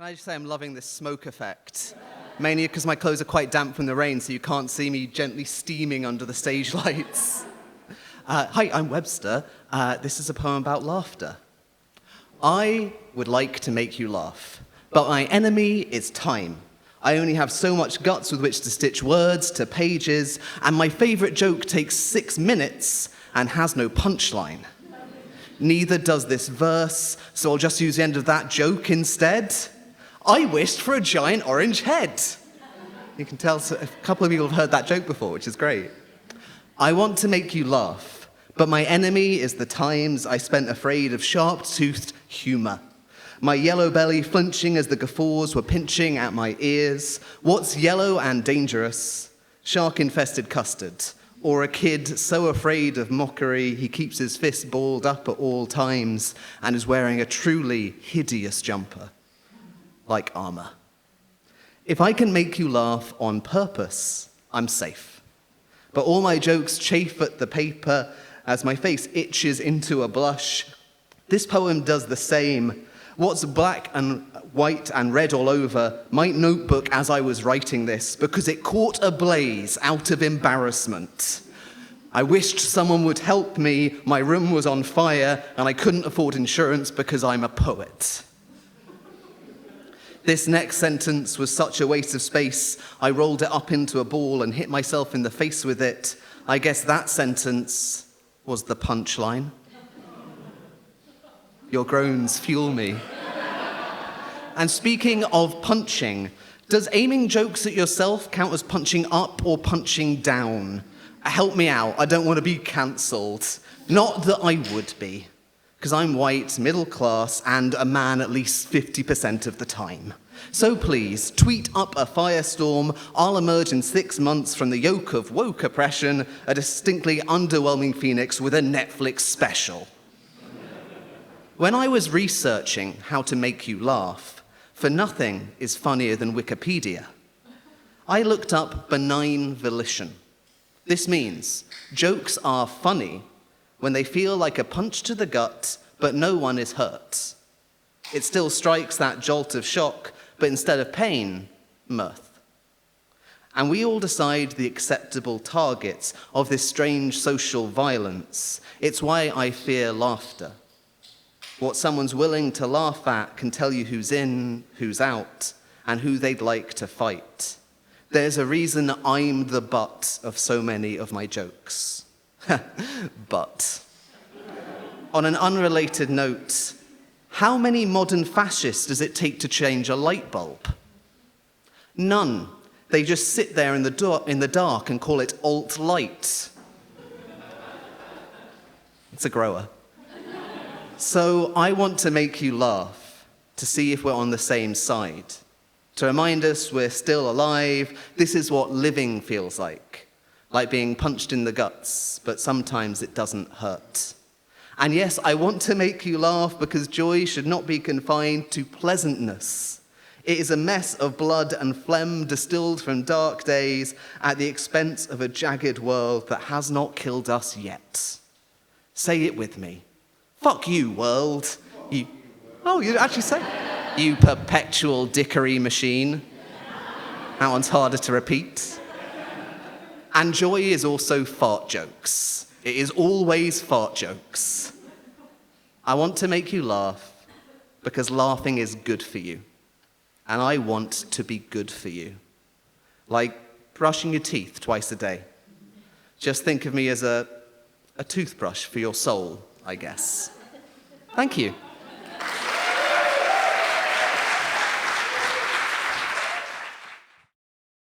Can I just say I'm loving this smoke effect? Mainly because my clothes are quite damp from the rain, so you can't see me gently steaming under the stage lights. Hi, I'm Webster. This is a poem about laughter. I would like to make you laugh, but my enemy is time. I only have so much guts with which to stitch words to pages, and my favorite joke takes 6 minutes and has no punchline. Neither does this verse, so I'll just use the end of that joke instead. I wished for a giant orange head. You can tell a couple of people have heard that joke before, which is great. I want to make you laugh, but my enemy is the times I spent afraid of sharp-toothed humor. My yellow belly flinching as the guffaws were pinching at my ears. What's yellow and dangerous? Shark-infested custard. Or a kid so afraid of mockery he keeps his fist balled up at all times and is wearing a truly hideous jumper. Like armor. If I can make you laugh on purpose, I'm safe. But all my jokes chafe at the paper as my face itches into a blush. This poem does the same. What's black and white and red all over my notebook as I was writing this because it caught ablaze out of embarrassment. I wished someone would help me. My room was on fire and I couldn't afford insurance because I'm a poet. This next sentence was such a waste of space, I rolled it up into a ball and hit myself in the face with it. I guess that sentence was the punchline. Your groans fuel me. And speaking of punching, does aiming jokes at yourself count as punching up or punching down? Help me out, I don't want to be cancelled. Not that I would be. Because I'm white, middle class, and a man at least 50% of the time. So please, tweet up a firestorm. I'll emerge in 6 months from the yoke of woke oppression, a distinctly underwhelming phoenix with a Netflix special. When I was researching how to make you laugh, for nothing is funnier than Wikipedia, I looked up benign volition. This means jokes are funny when they feel like a punch to the gut, but no one is hurt. It still strikes that jolt of shock, but instead of pain, mirth. And we all decide the acceptable targets of this strange social violence. It's why I fear laughter. What someone's willing to laugh at can tell you who's in, who's out, and who they'd like to fight. There's a reason I'm the butt of so many of my jokes. But, on an unrelated note, how many modern fascists does it take to change a light bulb? None. They just sit there in the dark and call it alt-light. It's a grower. So I want to make you laugh, to see if we're on the same side, to remind us we're still alive. This is what living feels like being punched in the guts, but sometimes it doesn't hurt. And yes, I want to make you laugh because joy should not be confined to pleasantness. It is a mess of blood and phlegm distilled from dark days at the expense of a jagged world that has not killed us yet. Say it with me. Fuck you, world. You actually say it. You perpetual dickery machine. That one's harder to repeat. And joy is also fart jokes. It is always fart jokes. I want to make you laugh because laughing is good for you. And I want to be good for you. Like brushing your teeth twice a day. Just think of me as a toothbrush for your soul, I guess. Thank you.